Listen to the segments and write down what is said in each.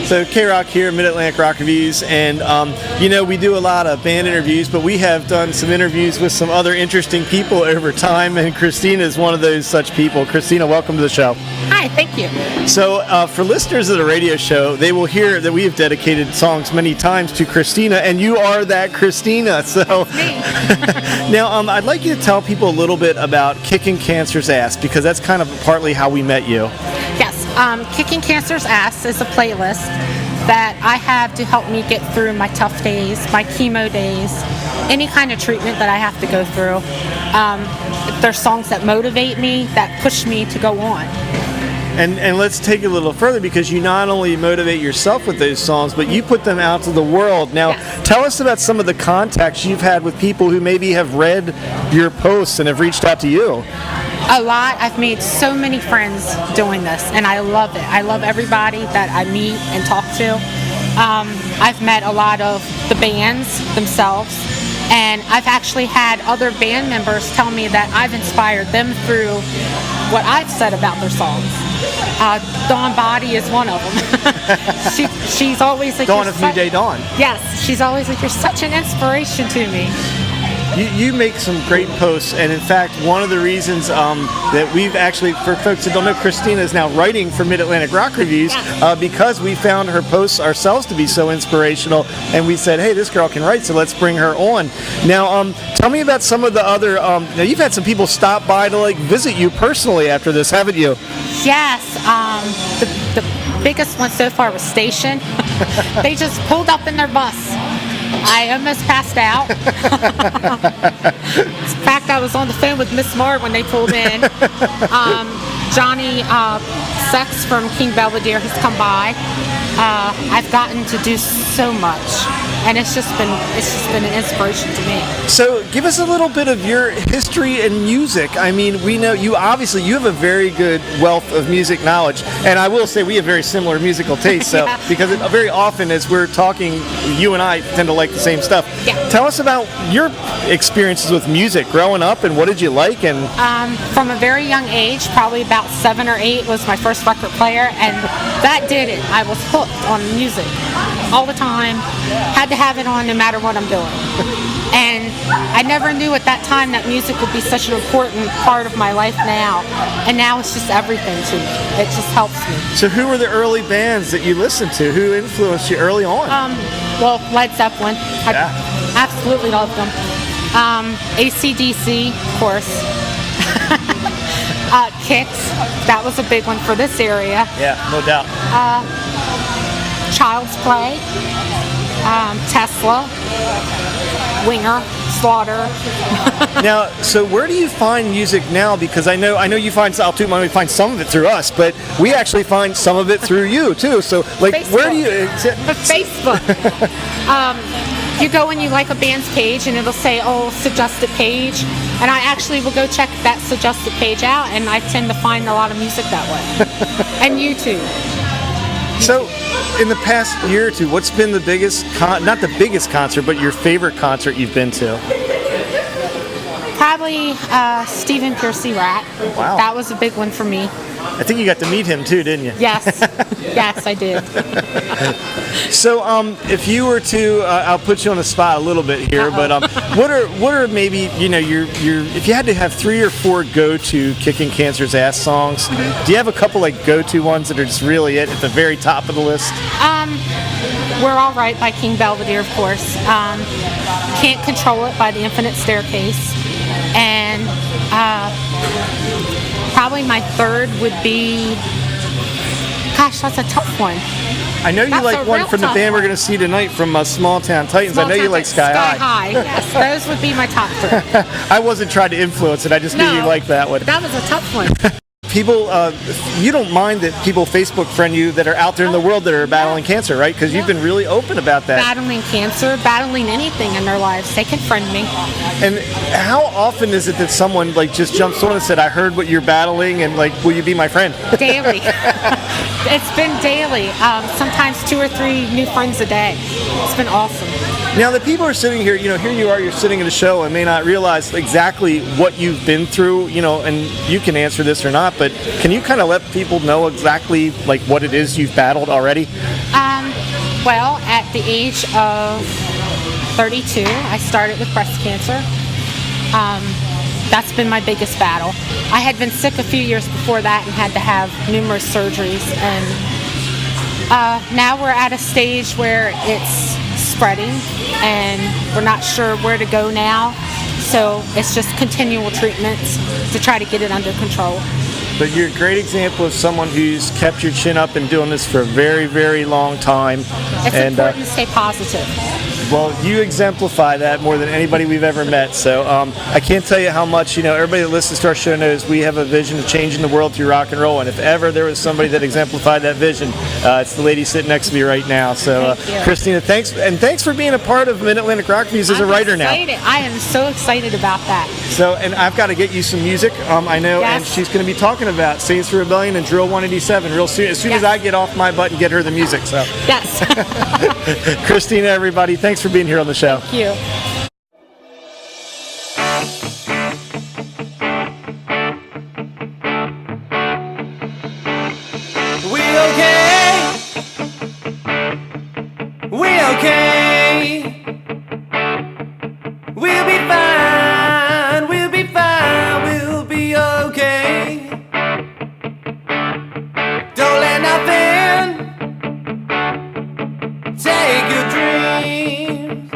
So K-Rock here, Mid-Atlantic Rock Reviews, and we do a lot of band interviews, but we have done some interviews with some other interesting people over time, and Christina is one of those such people. Christina, welcome to the show. Hi, thank you. So for listeners of the radio show, they will hear that we have dedicated songs many times to Christina, and you are that Christina. So Me. now I'd like you to tell people a little bit about Kickin' Cancer's Ass, because that's kind of partly how we met you. Yes, Kicking Cancer's Ass is a playlist that I have to help me get through my tough days, my chemo days, any kind of treatment that I have to go through. There's songs that motivate me, that push me to go on. And let's take it a little further, because you not only motivate yourself with those songs, but you put them out to the world. Now, Yes. Tell us about some of the contacts you've had with people who maybe have read your posts and have reached out to you. A lot. I've made so many friends doing this, and I love it. I love everybody that I meet and talk to. I've met a lot of the bands themselves, and I've actually had other band members tell me that I've inspired them through what I've said about their songs. Dawn Body is one of them. She's always like, Dawn of New Day Dawn. Yes, she's always like, you're such an inspiration to me. You make some great posts, and in fact, one of the reasons that we've actually, for folks that don't know, Christina is now writing for Mid-Atlantic Rock Reviews, because we found her posts ourselves to be so inspirational, and we said, hey, this girl can write, so let's bring her on. Now, tell me about some of the other, now you've had some people stop by to visit you personally after this, haven't you? Yes, the biggest one so far was Station. They just pulled up in their bus. I almost passed out. In fact, I was on the phone with Miss Marr when they pulled in. Johnny Sex from King Belvedere has come by. I've gotten to do so much, and it's just been an inspiration to me. So give us a little bit of your history in music. I mean, we know you have a very good wealth of music knowledge, and I will say we have very similar musical tastes. So Yeah. because very often as we're talking, you and I tend to like the same stuff. Yeah. Tell us about your experiences with music growing up, and what did you like? And From a very young age, probably about 7 or 8 was my first record player, and that did it. I was hooked on music all the time. Had to have it on no matter what I'm doing. And I never knew at that time that music would be such an important part of my life now. And now it's just everything to me. It just helps me. so who were the early bands that you listened to? Who influenced you early on? Well, Led Zeppelin. I Yeah. absolutely loved them. AC/DC, of course. Kicks. That was a big one for this area. Yeah, no doubt. Child's Play, Tesla, Winger, Slaughter. Now, so where do you find music now? Because I know you find, I'll toot my own, we find some of it through us, but we actually find some of it through you too. So, where do you? Facebook. You go and you like a band's page, and it'll say, suggested page. And I actually will go check that suggested page out, and I tend to find a lot of music that way. And YouTube. So, in the past year or two, what's been the biggest, not the biggest concert, but your favorite concert you've been to? Probably Stephen Piercy Rat. Wow. That was a big one for me. I think you got to meet him too, didn't you? Yes. Yes, I did. So, if you were to, I'll put you on the spot a little bit here, but what are maybe your if you had to have 3 or 4 go-to Kickin' Cancer's Ass songs, do you have a couple go-to ones that are just really at the very top of the list? We're All Right by King Belvedere, of course. Can't Control It by The Infinite Staircase. And probably my third would be, gosh, that's a tough one. I know you That's like a one real from the tough band we're one. going to see tonight from Small Town Titans. I know you like Sky High. Yes, those would be my top 3. I wasn't trying to influence it. I just knew you liked that one. That was a tough one. People, you don't mind that people Facebook friend you that are out there in the world that are battling cancer, right? Because you've been really open about that. Battling cancer, battling anything in their lives, they can friend me. And how often is it that someone just jumps on and said, I heard what you're battling, and will you be my friend? Daily. It's been daily. Sometimes 2 or 3 new friends a day. It's been awesome. Now, the people are sitting here, here you are, you're sitting at a show and may not realize exactly what you've been through, and you can answer this or not, but can you kind of let people know exactly what it is you've battled already? Well, at the age of 32, I started with breast cancer. That's been my biggest battle. I had been sick a few years before that and had to have numerous surgeries. And now we're at a stage where it's spreading and we're not sure where to go now. So it's just continual treatments to try to get it under control. But you're a great example of someone who's kept your chin up and doing this for a very, very long time. It's important to stay positive. Well, you exemplify that more than anybody we've ever met. So I can't tell you how much, everybody that listens to our show knows we have a vision of changing the world through rock and roll. And if ever there was somebody that exemplified that vision, it's the lady sitting next to me right now. So, Christina, thanks for being a part of Mid-Atlantic Rock Reviews as a writer now. I am so excited about that. So, and I've got to get you some music. I know, yes. And she's going to be talking about Saints for Rebellion and Drill 187 real soon. As soon yes. as I get off my butt and get her the music. So, yes. Christina, everybody, thanks for being here on the show. Thank you. We okay. We'll be fine. We'll be fine. We'll be okay. Don't let nothing take your dreams.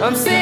I'm singing